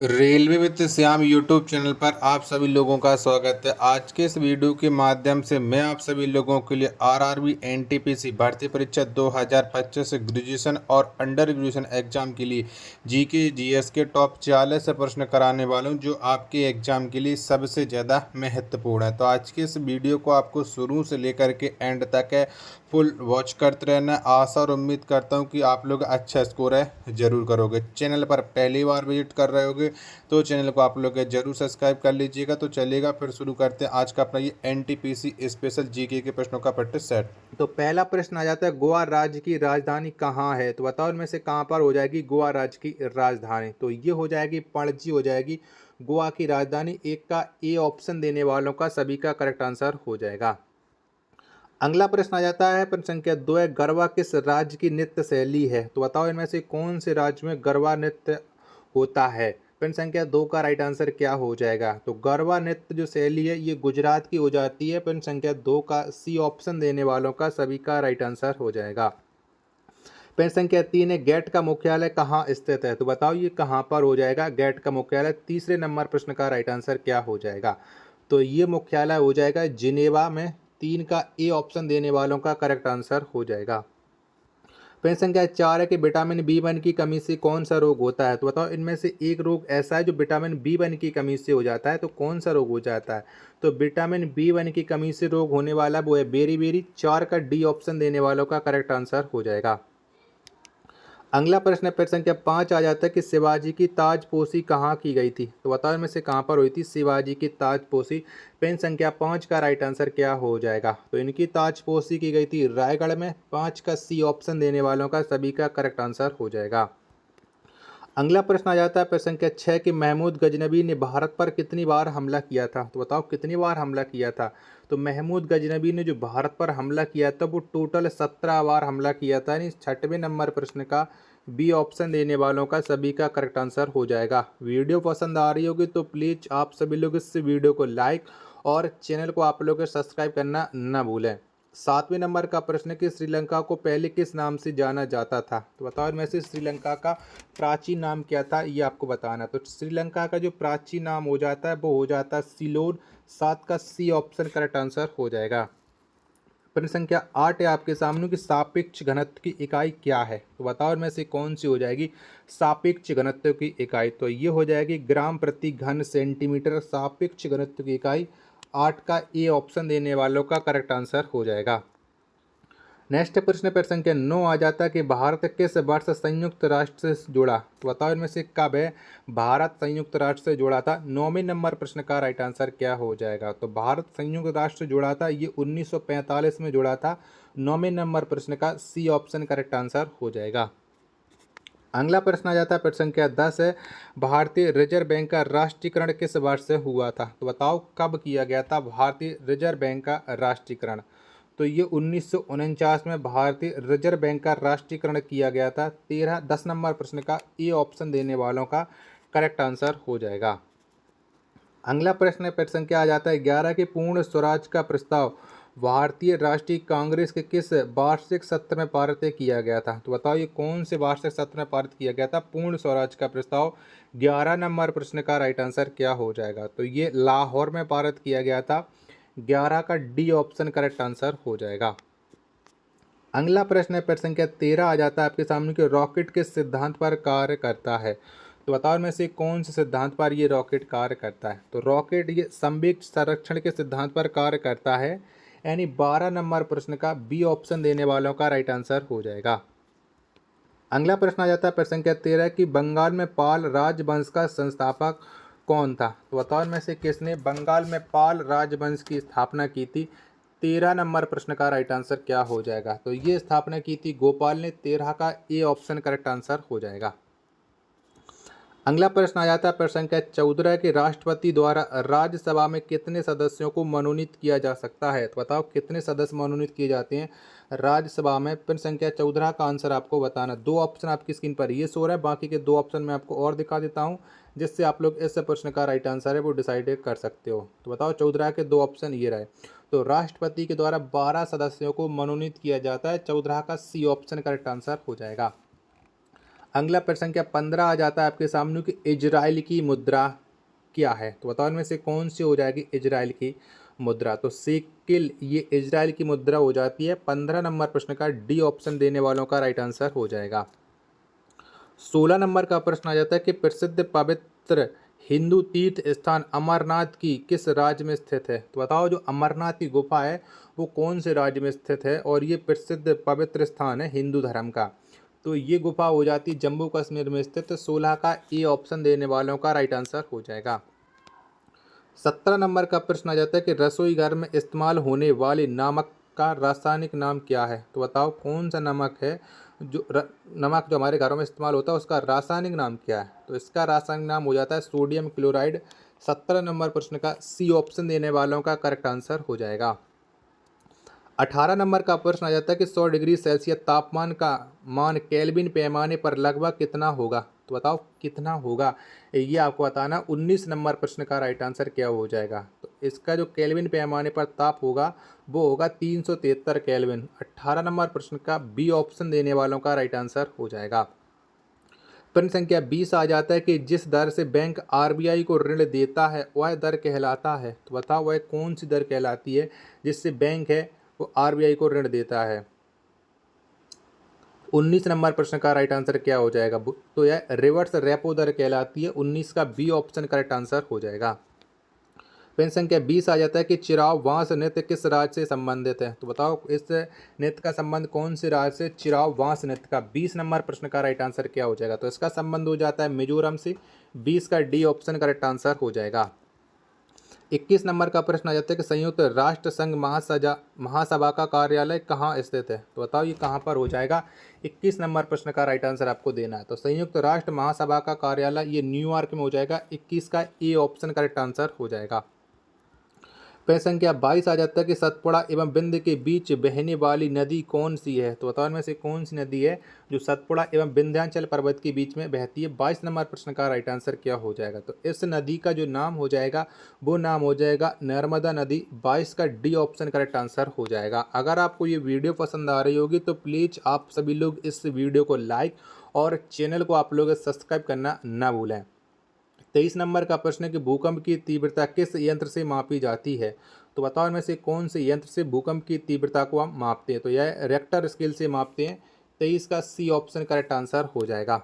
Railway with Shyam YouTube channel पर आप सभी लोगों का स्वागत है। आज के इस वीडियो के माध्यम से मैं आप सभी लोगों के लिए आरआरबी एनटीपीसी भर्ती परीक्षा 2025 ग्रेजुएशन और अंडर ग्रेजुएशन एग्जाम के लिए जीके जीएस के टॉप 40 प्रश्न कराने वाला हूं, जो आपके एग्जाम के लिए सबसे ज़्यादा महत्वपूर्ण है। तो आज के इस वीडियो को आपको शुरू से लेकर के एंड तक है फुल वॉच करते रहना। आशा और उम्मीद करता हूं कि आप लोग अच्छा स्कोर है जरूर करोगे। चैनल पर पहली बार विजिट कर रहे होगे तो चैनल को आप लोग जरूर सब्सक्राइब कर लीजिएगा। तो चलेगा, फिर शुरू करते हैं आज का अपना ये एनटीपीसी स्पेशल जीके के प्रश्नों का प्रैक्टिस सेट। तो पहला प्रश्न आ जाता है, गोवा राज्य की राजधानी कहाँ है? तो बताओ इनमें से कहाँ पर हो जाएगी गोवा राज्य की राजधानी? तो ये हो जाएगी पणजी हो जाएगी गोवा की राजधानी। एक का ए ऑप्शन देने वालों का सभी का करेक्ट आंसर हो जाएगा। अगला प्रश्न आ जाता है, प्रश्न संख्या 2 है, गरबा किस राज्य की नृत्य शैली है? तो बताओ इनमें से कौन से राज्य में गरबा नृत्य होता है? प्रश्न संख्या 2 का राइट आंसर क्या हो जाएगा? तो गरबा नृत्य जो शैली है ये गुजरात की हो जाती है। प्रश्न संख्या 2 का सी ऑप्शन देने वालों का सभी का राइट आंसर हो जाएगा। प्रश्न संख्या 3 है, गेट का मुख्यालय कहाँ स्थित है? तो बताओ ये कहाँ पर हो जाएगा गेट का मुख्यालय? तीसरे नंबर प्रश्न का राइट आंसर क्या हो जाएगा? तो ये मुख्यालय हो जाएगा जिनेवा में। 3 का ए ऑप्शन देने वालों का करेक्ट आंसर हो जाएगा। प्रश्न संख्या 4 है कि विटामिन बी1 की कमी से कौन सा रोग होता है? तो बताओ इनमें से एक रोग ऐसा है जो विटामिन बी1 की कमी से हो जाता है, तो कौन सा रोग हो जाता है? तो विटामिन बी1 की कमी से रोग होने वाला वो है बेरी। 4 का डी ऑप्शन देने वालों का करेक्ट आंसर हो जाएगा। अगला प्रश्न है, प्रश्न संख्या 5 आ जाता है कि शिवाजी की ताजपोशी कहाँ की गई थी? तो बताओ इनमें से कहाँ पर हुई थी शिवाजी की ताजपोशी? प्रश्न संख्या 5 का राइट आंसर क्या हो जाएगा? तो इनकी ताजपोशी की गई थी रायगढ़ में। 5 का सी ऑप्शन देने वालों का सभी का करेक्ट आंसर हो जाएगा। अगला प्रश्न आ जाता है, प्रश्न संख्या 6 कि महमूद गजनबी ने भारत पर कितनी बार हमला किया था? तो बताओ कितनी बार हमला किया था? तो महमूद गजनबी ने जो भारत पर हमला किया था वो टोटल 17 बार हमला किया था। यानी 6वें नंबर प्रश्न का बी ऑप्शन देने वालों का सभी का करेक्ट आंसर हो जाएगा। वीडियो पसंद आ रही होगी तो प्लीज़ आप सभी लोग इस वीडियो को लाइक और चैनल को आप लोग सब्सक्राइब करना न भूलें। 7वें नंबर का प्रश्न है कि श्रीलंका को पहले किस नाम से जाना जाता था? तो बताओ इनमें से श्रीलंका का प्राचीन नाम क्या था, ये आपको बताना। तो श्रीलंका का जो प्राचीन नाम हो जाता है वो हो जाता है सिलोन। 7 का सी ऑप्शन करेक्ट आंसर हो जाएगा। प्रश्न संख्या 8 है आपके सामने कि सापेक्ष घनत्व की इकाई क्या है? तो बताओ इनमें से कौन सी हो जाएगी सापेक्ष घनत्व की इकाई? तो ये हो जाएगी ग्राम प्रति घन सेंटीमीटर सापेक्ष घनत्व की इकाई। 8 का ए ऑप्शन देने वालों का करेक्ट आंसर हो जाएगा। नेक्स्ट प्रश्न पर संख्या 9 आ जाता है कि भारत किस वर्ष संयुक्त राष्ट्र से जुड़ा? तो बताओ इनमें से कब है भारत संयुक्त राष्ट्र से जुड़ा था? 9वें नंबर प्रश्न का राइट आंसर क्या हो जाएगा? तो भारत संयुक्त राष्ट्र से जुड़ा था, ये 1945 में जुड़ा था। 9वें नंबर प्रश्न का सी ऑप्शन करेक्ट आंसर हो जाएगा। अगला प्रश्न आ जाता है, प्रश्न संख्या 10 है, भारतीय रिजर्व बैंक का राष्ट्रीयकरण किस वर्ष से हुआ था? तो बताओ कब किया गया था भारतीय रिजर्व बैंक का राष्ट्रीयकरण? तो ये 1949 में भारतीय रिजर्व बैंक का राष्ट्रीयकरण किया गया था। 10 नंबर प्रश्न का ए ऑप्शन देने वालों का करेक्ट आंसर हो जाएगा। अगला प्रश्न प्रश्न क्या आ जाता है, 11 के पूर्ण स्वराज का प्रस्ताव भारतीय राष्ट्रीय कांग्रेस के किस वार्षिक सत्र में पारित किया गया था? तो बताओ ये कौन से वार्षिक सत्र में पारित किया गया था पूर्ण स्वराज का प्रस्ताव? 11 नंबर प्रश्न का राइट आंसर क्या हो जाएगा? तो ये लाहौर में पारित किया गया था। 11 का डी ऑप्शन करेक्ट आंसर हो जाएगा। अगला प्रश्न है प्रश्न संख्या 13 आ जाता है आपके सामने कि रॉकेट किस सिद्धांत पर कार्य करता है? तो बताओ इनमें से कौन से सिद्धांत पर ये रॉकेट कार्य करता है? तो रॉकेट ये संवेग संरक्षण के सिद्धांत पर कार्य करता है। यानी 12 नंबर प्रश्न का बी ऑप्शन देने वालों का राइट आंसर हो जाएगा। अगला प्रश्न आ जाता है प्रश्न संख्या 13 कि बंगाल में पाल राजवंश का संस्थापक कौन था? तो बताओ इनमें से किसने बंगाल में पाल राजवंश की स्थापना की थी? 13 नंबर प्रश्न का राइट आंसर क्या हो जाएगा? तो ये स्थापना की थी गोपाल ने। 13 का ए ऑप्शन करेक्ट आंसर हो जाएगा। अगला प्रश्न आ जाता है प्रश्न संख्या 14 के राष्ट्रपति द्वारा राज्यसभा में कितने सदस्यों को मनोनीत किया जा सकता है? तो बताओ कितने सदस्य मनोनीत किए जाते हैं राज्यसभा में? प्रश्न संख्या 14 का आंसर आपको बताना। 2 ऑप्शन आपकी स्क्रीन पर ये शो रहा है, बाकी के 2 ऑप्शन मैं आपको और दिखा देता हूँ, जिससे आप लोग इस प्रश्न का राइट आंसर है वो डिसाइड कर सकते हो। तो बताओ 14 के 2 ऑप्शन ये रहे। तो राष्ट्रपति के द्वारा 12 सदस्यों को मनोनीत किया जाता है। 14 का सी ऑप्शन करेक्ट आंसर हो जाएगा। अगला प्रश्न संख्या 15 आ जाता है आपके सामने कि इजराइल की मुद्रा क्या है। तो बताओ इनमें से कौन सी हो जाएगी इजराइल की मुद्रा। तो शेकेल ये इजराइल की मुद्रा हो जाती है। 15 नंबर प्रश्न का डी ऑप्शन देने वालों का राइट आंसर हो जाएगा। 16 नंबर का प्रश्न आ जाता है कि प्रसिद्ध पवित्र हिंदू तीर्थ स्थान अमरनाथ की किस राज्य में स्थित है। तो बताओ जो अमरनाथ की गुफा है वो कौन से राज्य में स्थित है और ये प्रसिद्ध पवित्र स्थान है हिंदू धर्म का। तो ये गुफा हो जाती है जम्मू कश्मीर में स्थित। 16 का ए ऑप्शन देने वालों का राइट आंसर हो जाएगा। 17 नंबर का प्रश्न आ जाता है कि रसोई घर में इस्तेमाल होने वाले नमक का रासायनिक नाम क्या है। तो बताओ कौन सा नमक है नमक जो हमारे घरों में इस्तेमाल होता है उसका रासायनिक नाम क्या है। तो इसका रासायनिक नाम हो जाता है सोडियम क्लोराइड। 17 नंबर प्रश्न का सी ऑप्शन देने वालों का करेक्ट आंसर हो जाएगा। 18 नंबर का प्रश्न आ जाता है कि 100 डिग्री सेल्सियस तापमान का मान केल्विन पैमाने पर लगभग कितना होगा। तो बताओ कितना होगा ये आपको बताना। 19 नंबर प्रश्न का राइट आंसर क्या हो जाएगा। तो इसका जो केल्विन पैमाने पर ताप होगा वो होगा 373 केल्विन। 18 नंबर प्रश्न का बी ऑप्शन देने वालों का राइट आंसर हो जाएगा। प्रश्न संख्या 20 आ जाता है कि जिस दर से बैंक आरबीआई को ऋण देता है वह दर कहलाता है। तो बताओ वह कौन सी दर कहलाती है जिससे बैंक है वो आरबीआई को ऋण देता है। 19 नंबर प्रश्न का राइट आंसर क्या हो जाएगा। तो यह रिवर्स रेपो दर कहलाती है। 19 का बी ऑप्शन करेक्ट आंसर हो जाएगा। प्रश्न संख्या 20 आ जाता है कि चिराव वांस नृत्य किस राज्य से संबंधित है। तो बताओ इस नृत्य का संबंध कौन से राज्य से चिराव वांस नृत्य का। 20 नंबर प्रश्न का राइट आंसर क्या हो जाएगा। तो इसका संबंध हो जाता है मिजोरम से। 20 का डी ऑप्शन करेक्ट आंसर हो जाएगा। 21 नंबर का प्रश्न आ जाता है कि संयुक्त राष्ट्र संघ महासभा का कार्यालय कहाँ स्थित है। तो बताओ ये कहाँ पर हो जाएगा। 21 नंबर प्रश्न का राइट आंसर आपको देना है। तो संयुक्त राष्ट्र महासभा का कार्यालय ये न्यूयॉर्क में हो जाएगा। 21 का ए ऑप्शन करेक्ट आंसर हो जाएगा। प्रश्न संख्या 22 आ जाता है कि सतपुड़ा एवं बिंद के बीच बहने वाली नदी कौन सी है। तो बताओ इनमें से कौन सी नदी है जो सतपुड़ा एवं विंध्याचल पर्वत के बीच में बहती है। 22 नंबर प्रश्न का राइट आंसर क्या हो जाएगा। तो इस नदी का जो नाम हो जाएगा वो नाम हो जाएगा नर्मदा नदी। 22 का डी ऑप्शन करेक्ट आंसर हो जाएगा। अगर आपको ये वीडियो पसंद आ रही होगी तो प्लीज़ आप सभी लोग इस वीडियो को लाइक और चैनल को आप लोग सब्सक्राइब करना ना भूलें। 23 नंबर का प्रश्न है कि भूकंप की तीव्रता किस यंत्र से मापी जाती है। तो बताओ इनमें से कौन से यंत्र से भूकंप की तीव्रता को हम मापते हैं। तो यह रेक्टर स्केल से मापते हैं। 23 का सी ऑप्शन करेक्ट आंसर हो जाएगा।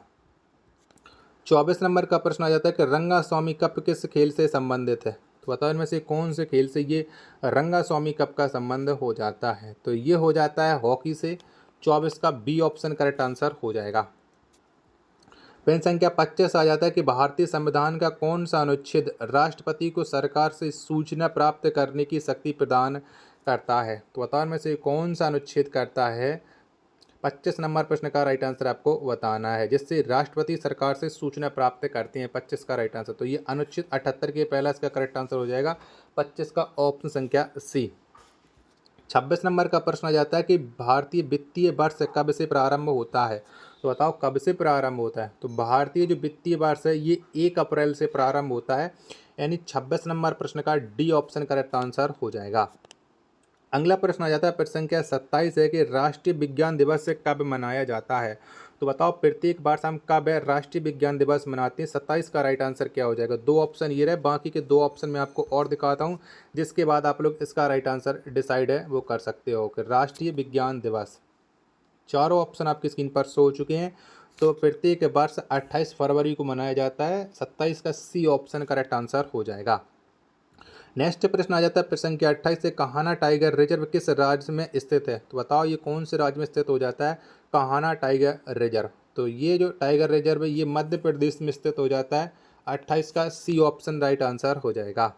24 नंबर का प्रश्न आ जाता है कि रंगास्वामी कप किस खेल से संबंधित है। तो बताओ इनमें से कौन से खेल से ये रंगास्वामी कप का संबंध हो जाता है। तो ये हो जाता है हॉकी से। 24 का बी ऑप्शन करेक्ट आंसर हो जाएगा। प्रश्न संख्या 25 आ जाता है कि भारतीय संविधान का कौन सा अनुच्छेद राष्ट्रपति को सरकार से सूचना प्राप्त करने की शक्ति प्रदान करता है। तो बताओ में से कौन सा अनुच्छेद करता है। 25 नंबर प्रश्न का राइट आंसर आपको बताना है जिससे राष्ट्रपति सरकार से सूचना प्राप्त करते हैं। 25 का राइट आंसर तो ये अनुच्छेद 78 के पहला इसका करेक्ट आंसर हो जाएगा। 25 का ऑप्शन संख्या सी। 26 नंबर का प्रश्न आ जाता है कि भारतीय वित्तीय वर्ष कब से प्रारंभ होता है। तो बताओ कब से प्रारंभ होता है। तो भारतीय जो वित्तीय वर्ष है ये 1 अप्रैल से प्रारंभ होता है। यानी 26 नंबर प्रश्न का डी ऑप्शन करेक्ट आंसर हो जाएगा। अगला प्रश्न आ जाता है प्रश्न संख्या 27 है कि राष्ट्रीय विज्ञान दिवस कब मनाया जाता है। तो बताओ प्रत्येक वर्ष हम कब है राष्ट्रीय विज्ञान दिवस मनाते हैं। 27 का राइट आंसर क्या हो जाएगा। 2 ऑप्शन ये रहे, बाकी के 2 ऑप्शन मैं आपको और दिखाता हूँ जिसके बाद आप लोग इसका राइट आंसर डिसाइड है वो कर सकते हो कि राष्ट्रीय विज्ञान दिवस। चारों ऑप्शन आपकी स्क्रीन पर शो हो चुके हैं। तो प्रत्येक वर्ष 28 फरवरी को मनाया जाता है। 27 का सी ऑप्शन करेक्ट आंसर हो जाएगा। नेक्स्ट प्रश्न आ जाता है प्रश्न संख्या 28 से कान्हा टाइगर रिजर्व किस राज्य में स्थित है। तो बताओ ये कौन से राज्य में स्थित हो जाता है कान्हा टाइगर रिजर्व। तो ये जो टाइगर रिजर्व है ये मध्य प्रदेश में स्थित हो जाता है। 28 का सी ऑप्शन राइट आंसर हो जाएगा।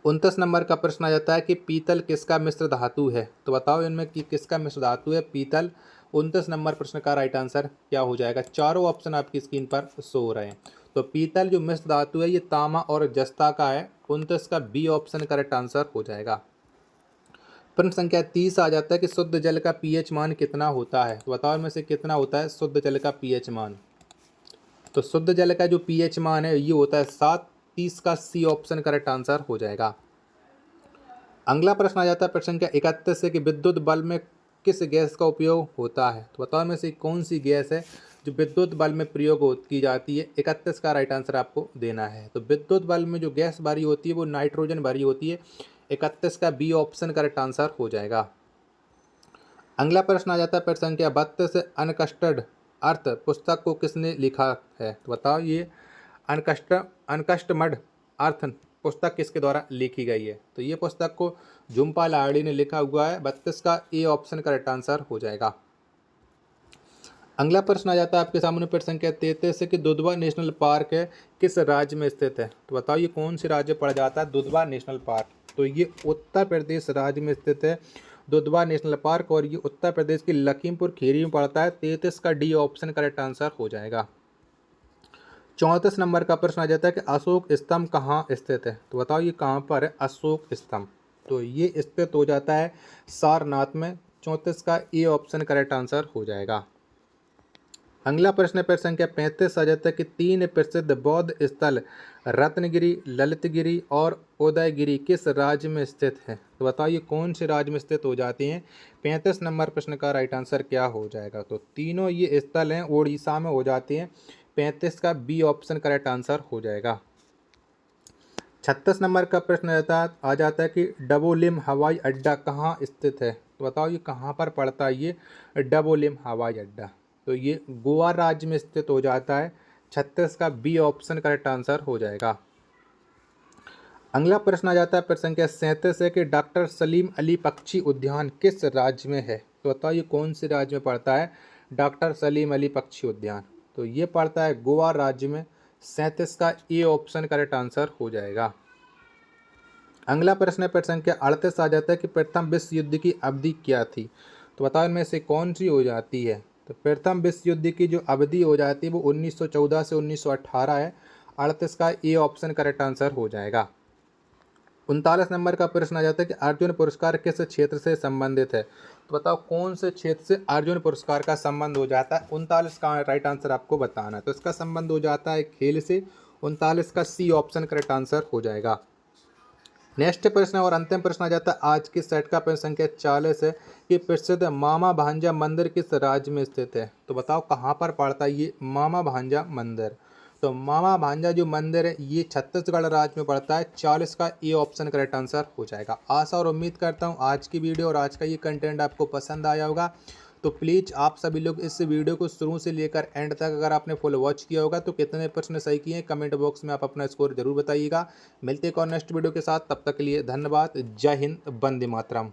29 नंबर का प्रश्न आ जाता है कि पीतल किसका मिश्र धातु है। तो बताओ इनमें कि किसका मिश्र धातु है पीतल। 29 नंबर प्रश्न का राइट आंसर क्या हो जाएगा। चारों ऑप्शन आपकी स्क्रीन पर शो हो रहे हैं। तो पीतल जो मिश्र धातु है ये तांबा और जस्ता का है। 29 का बी ऑप्शन करेक्ट आंसर हो जाएगा। प्रश्न संख्या 30 आ जाता है कि शुद्ध जल का पीएच मान कितना होता है। तो बताओ इनमें से कितना होता है शुद्ध जल का पीएच मान। तो शुद्ध जल का जो पीएच मान है ये होता है 7। 30 का सी ऑप्शन करेक्ट आंसर हो जाएगा। अगला प्रश्न आ जाता है प्रश्न संख्या 31 से कि विद्युत बल्ब में किस गैस का उपयोग होता है। तो बताओ में से कौन सी गैस है जो विद्युत बल्ब में प्रयोग की जाती है। 31 का राइट आंसर आपको देना है। तो विद्युत बल्ब में जो गैस भरी होती है वो नाइट्रोजन भरी होती है। 31 का बी ऑप्शन करेक्ट आंसर हो जाएगा। अगला प्रश्न आ जाता है प्रश्न संख्या 32 अनकस्टर्ड अर्थ पुस्तक को किसने लिखा है? तो बताओ ये अनकस्टमड अर्थ पुस्तक किसके द्वारा लिखी गई है? तो ये पुस्तक को झुम्पा लाहिड़ी ने लिखा हुआ है। 32 का ए ऑप्शन करेक्ट आंसर हो जाएगा। अगला प्रश्न आ जाता है आपके सामने प्रश्न संख्या 33 कि दुधवा नेशनल पार्क है किस राज्य में स्थित है? तो बताओ ये कौन से राज्य पड़ जाता है दुधवा नेशनल पार्क? तो ये उत्तर प्रदेश राज्य में स्थित है दुधवा नेशनल पार्क, और ये उत्तर प्रदेश के लखीमपुर खीरी में पड़ता है। 33 का डी ऑप्शन करेक्ट आंसर हो जाएगा। 34 नंबर का प्रश्न आ जाता है कि अशोक स्तंभ कहाँ स्थित है? तो बताओ ये कहाँ पर है अशोक स्तंभ? तो ये स्थित हो जाता है सारनाथ में। 34 का ए ऑप्शन करेक्ट आंसर हो जाएगा। अगला प्रश्न प्रश्न संख्या 35 आ जाता है कि 3 प्रसिद्ध बौद्ध स्थल रत्नगिरी, ललितगिरी और उदयगिरी किस राज्य में स्थित है? तो बताओ ये कौन से राज्य में स्थित हो जाती हैं? 35 नंबर प्रश्न का राइट आंसर क्या हो जाएगा? तो तीनों ये स्थल हैं उड़ीसा में हो जाती हैं। 35 का बी ऑप्शन करेक्ट आंसर हो जाएगा। 36 नंबर का प्रश्न आ जाता है कि डबोलिम हवाई अड्डा कहाँ स्थित है? तो बताओ ये कहाँ पर पड़ता है ये डबोलिम हवाई अड्डा? तो ये गोवा राज्य में स्थित हो जाता है। 36 का बी ऑप्शन करेक्ट आंसर हो जाएगा। अगला प्रश्न आ जाता है प्रश्न संख्या 37 है कि डॉक्टर सलीम अली पक्षी उद्यान किस राज्य में है? तो बताओ ये कौन से राज्य में पड़ता है डॉक्टर सलीम अली पक्षी उद्यान? तो ये पड़ता है गोवा राज्य में। 37 का ए ऑप्शन करेक्ट आंसर हो जाएगा। अगला प्रश्न है प्रश्न संख्या 38 आ जाता है कि प्रथम विश्व युद्ध की अवधि क्या थी? तो बताओ इनमें से कौन सी हो जाती है? तो प्रथम विश्व युद्ध की जो अवधि हो जाती है वो 1914 से 1918 है। 38 का ए ऑप्शन करेक्ट आंसर हो जाएगा। 39 नंबर का प्रश्न आ जाता है कि अर्जुन पुरस्कार किस क्षेत्र से संबंधित है? तो बताओ कौन से क्षेत्र से अर्जुन पुरस्कार का संबंध हो जाता है? 39 का राइट आंसर आपको बताना है। तो इसका संबंध हो जाता है खेल से। 39 का सी ऑप्शन करेक्ट आंसर हो जाएगा। नेक्स्ट प्रश्न और अंतिम प्रश्न आ जाता है आज की सेट का प्रश्न संख्या 40 है कि प्रसिद्ध मामा भांजा मंदिर किस राज्य में स्थित है? तो बताओ कहाँ पर पड़ता है ये मामा भांजा मंदिर? तो मामा भांजा जो मंदिर है ये छत्तीसगढ़ राज्य में पड़ता है। 40 का ए ऑप्शन करेक्ट आंसर हो जाएगा। आशा और उम्मीद करता हूँ आज की वीडियो और आज का ये कंटेंट आपको पसंद आया होगा। तो प्लीज़ आप सभी लोग इस वीडियो को शुरू से लेकर एंड तक अगर आपने फुल वॉच किया होगा तो कितने प्रश्न सही किए हैं कमेंट बॉक्स में आप अपना स्कोर जरूर बताइएगा। मिलते हैं और नेक्स्ट वीडियो के साथ, तब तक के लिए धन्यवाद। जय हिंद, वंदे मातरम।